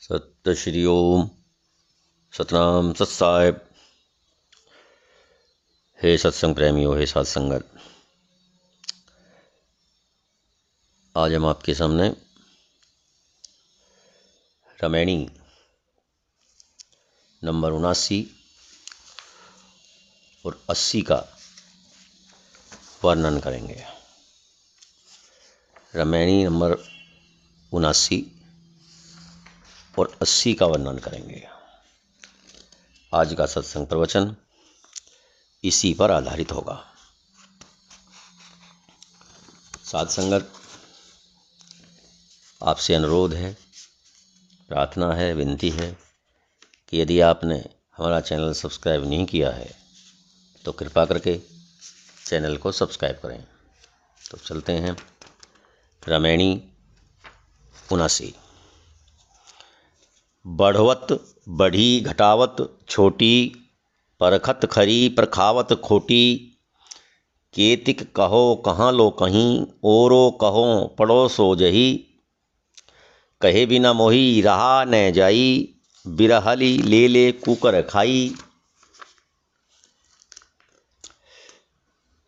सत श्री ओम। सतनाम सत साहिब। हे सत्संग प्रेमियों, हे साध संगत, आज हम आपके सामने रामायणी नंबर 79 और 80 का वर्णन करेंगे। रामायणी नंबर 79 और 80 का वर्णन करेंगे। आज का सत्संग प्रवचन इसी पर आधारित होगा। साध संगत, आपसे अनुरोध है, प्रार्थना है, विनती है कि यदि आपने हमारा चैनल सब्सक्राइब नहीं किया है तो कृपा करके चैनल को सब्सक्राइब करें। तो चलते हैं रामायणी 79। बढ़वत बढ़ी घटावत छोटी, परखत खरी प्रखावत खोटी। केतिक कहो कहाँ लो कहीं, ओरो कहो पड़ोसो जही। कहे बिना मोही रहा न जाई, बिरहली ले ले कुकर खाई।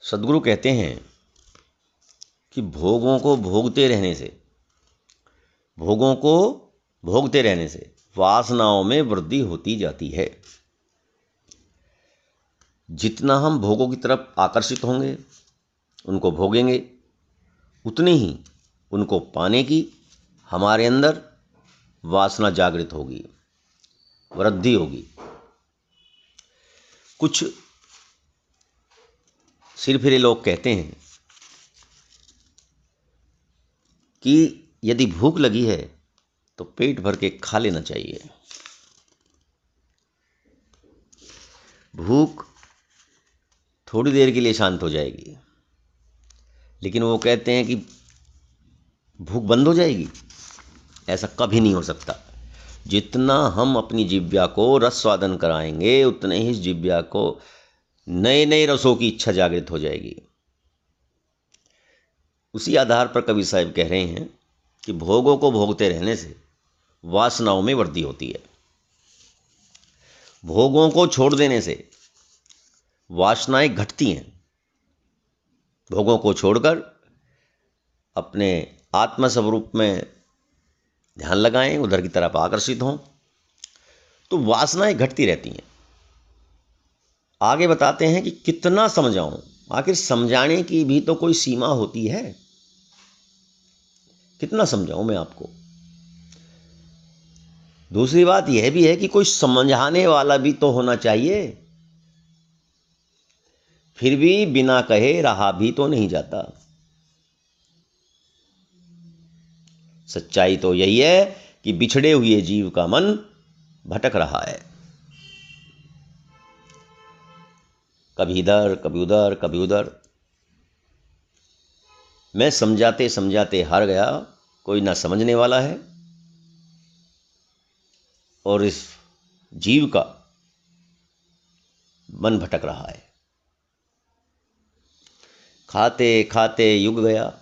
सद्गुरु कहते हैं कि भोगों को भोगते रहने से वासनाओं में वृद्धि होती जाती है। जितना हम भोगों की तरफ आकर्षित होंगे, उनको भोगेंगे, उतनी ही उनको पाने की हमारे अंदर वासना जागृत होगी, वृद्धि होगी। कुछ सिरफिरे लोग कहते हैं कि यदि भूख लगी है तो पेट भर के खा लेना चाहिए। भूख थोड़ी देर के लिए शांत हो जाएगी, लेकिन वो कहते हैं कि भूख बंद हो जाएगी। ऐसा कभी नहीं हो सकता। जितना हम अपनी जिह्वा को रस स्वादन कराएंगे, उतने ही इस जिह्वा को नए नए रसों की इच्छा जागृत हो जाएगी। उसी आधार पर कवि साहब कह रहे हैं कि भोगों को भोगते रहने से वासनाओं में वृद्धि होती है। भोगों को छोड़ देने से वासनाएं घटती हैं। भोगों को छोड़कर अपने आत्मस्वरूप में ध्यान लगाएं, उधर की तरफ आकर्षित हों, तो वासनाएं घटती रहती हैं। आगे बताते हैं कि कितना समझाऊं। आखिर समझाने की भी तो कोई सीमा होती है। कितना समझाऊं मैं आपको। दूसरी बात यह भी है कि कोई समझाने वाला भी तो होना चाहिए। फिर भी बिना कहे रहा भी तो नहीं जाता। सच्चाई तो यही है कि बिछड़े हुए जीव का मन भटक रहा है, कभी इधर कभी उधर कभी उधर। मैं समझाते समझाते हार गया, कोई ना समझने वाला है, और इस जीव का मन भटक रहा है। खाते खाते युग गया,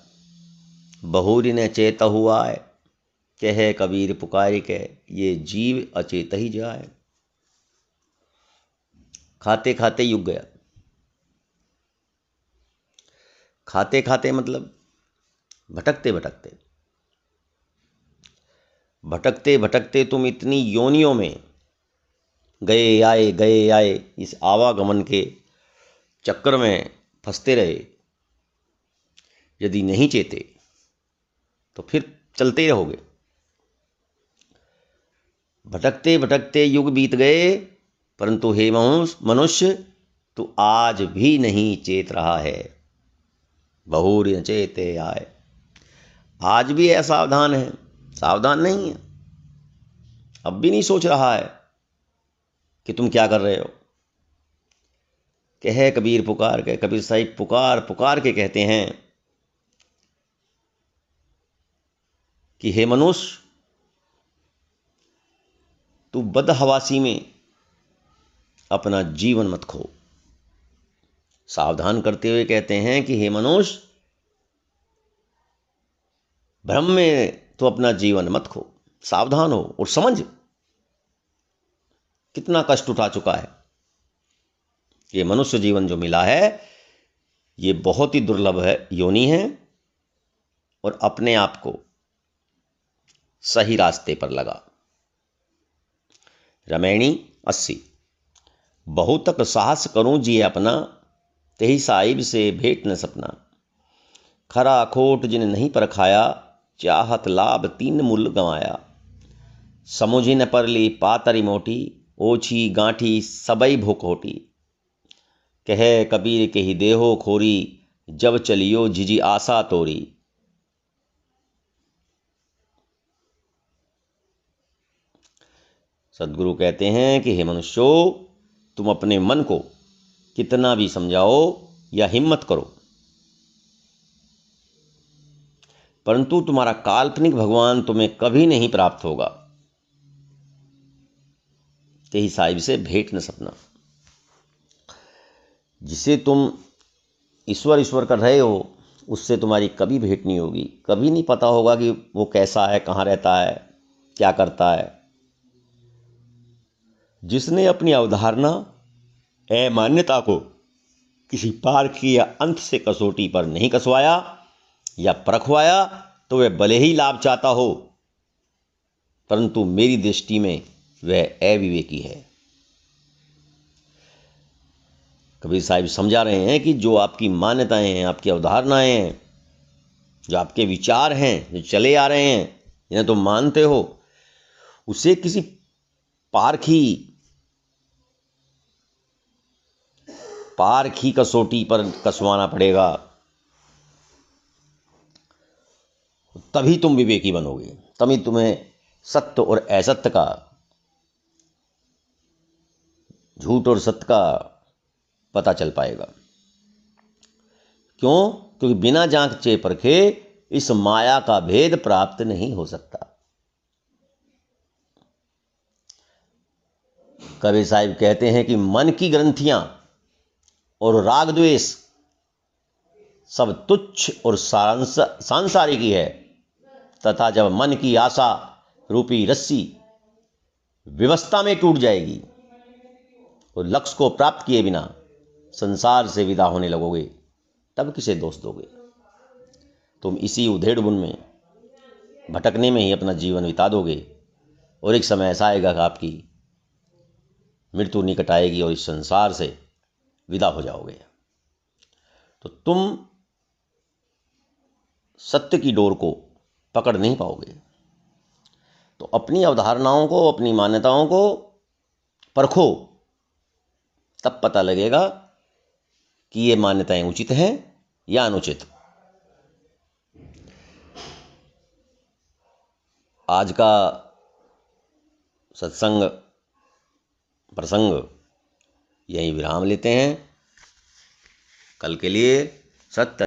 बहुरी ने चेत हुआ है। कहे कबीर पुकारी के, ये जीव अचेत ही जाए। खाते खाते युग गया। खाते खाते मतलब भटकते भटकते भटकते भटकते तुम इतनी योनियों में गए आए, इस आवागमन के चक्कर में फंसते रहे। यदि नहीं चेते तो फिर चलते ही रहोगे। भटकते भटकते युग बीत गए, परंतु हे मनुष्य, तू आज भी नहीं चेत रहा है। बहुर न चेते आए। आज भी असावधान है, सावधान नहीं है। अब भी नहीं सोच रहा है कि तुम क्या कर रहे हो। कहे कबीर पुकार के, कबीर साहिब पुकार पुकार के कहते हैं कि हे मनुष्य, तू बदहवासी में अपना जीवन मत खो। सावधान करते हुए कहते हैं कि हे मनुष्य, भ्रम में तो अपना जीवन मत खो। सावधान हो और समझ कितना कष्ट उठा चुका है। ये मनुष्य जीवन जो मिला है ये बहुत ही दुर्लभ है, योनि है, और अपने आप को सही रास्ते पर लगा। रमैणी 80। बहुतक साहस करूं जिए अपना, तेही साहिब से भेंट न सपना। खरा खोट जिन नहीं परखाया, चाहत लाभ तीन मूल गंवाया। समुझी न परली पातरी मोटी, ओछी गांठी सबई भूखोटी। कहे कबीर के ही देहो खोरी, जब चलियो जिजी आशा तोरी। सदगुरु कहते हैं कि हे मनुष्यो, तुम अपने मन को कितना भी समझाओ या हिम्मत करो, परंतु तुम्हारा काल्पनिक भगवान तुम्हें कभी नहीं प्राप्त होगा। तेही साहिब से भेंट न सपना। जिसे तुम ईश्वर ईश्वर कर रहे हो उससे तुम्हारी कभी भेंट नहीं होगी। कभी नहीं पता होगा कि वो कैसा है, कहाँ रहता है, क्या करता है। जिसने अपनी अवधारणा मान्यता को किसी पार की या अंत से कसौटी पर नहीं कसवाया या परखवाया, तो वह भले ही लाभ चाहता हो, परंतु मेरी दृष्टि में वह अविवेकी है। कबीर साहिब समझा रहे हैं कि जो आपकी मान्यताएं हैं, आपकी अवधारणाएं हैं, जो आपके विचार हैं, जो चले आ रहे हैं, जिन्हें तुम मानते हो, उसे किसी पारखी कसौटी पर कसवाना पड़ेगा, तभी तुम विवेकी बनोगे। तभी तुम्हें सत्य और असत्य का, झूठ और सत्य का पता चल पाएगा। क्यों? क्योंकि बिना जांचे परखे इस माया का भेद प्राप्त नहीं हो सकता। कबीर साहिब कहते हैं कि मन की ग्रंथियां और राग द्वेष सब तुच्छ और सांसारिक ही है, तथा जब मन की आशा रूपी रस्सी विवस्था में टूट जाएगी और लक्ष्य को प्राप्त किए बिना संसार से विदा होने लगोगे, तब किसे दोष दोगे? तुम इसी उधेड़ बुन में भटकने में ही अपना जीवन बिता दोगे, और एक समय ऐसा आएगा कि आपकी मृत्यु निकट आएगी और इस संसार से विदा हो जाओगे। तो तुम सत्य की डोर को पकड़ नहीं पाओगे। तो अपनी अवधारणाओं को, अपनी मान्यताओं को परखो, तब पता लगेगा कि ये मान्यताएं उचित हैं या अनुचित। आज का सत्संग प्रसंग यहीं विराम लेते हैं। कल के लिए सत्य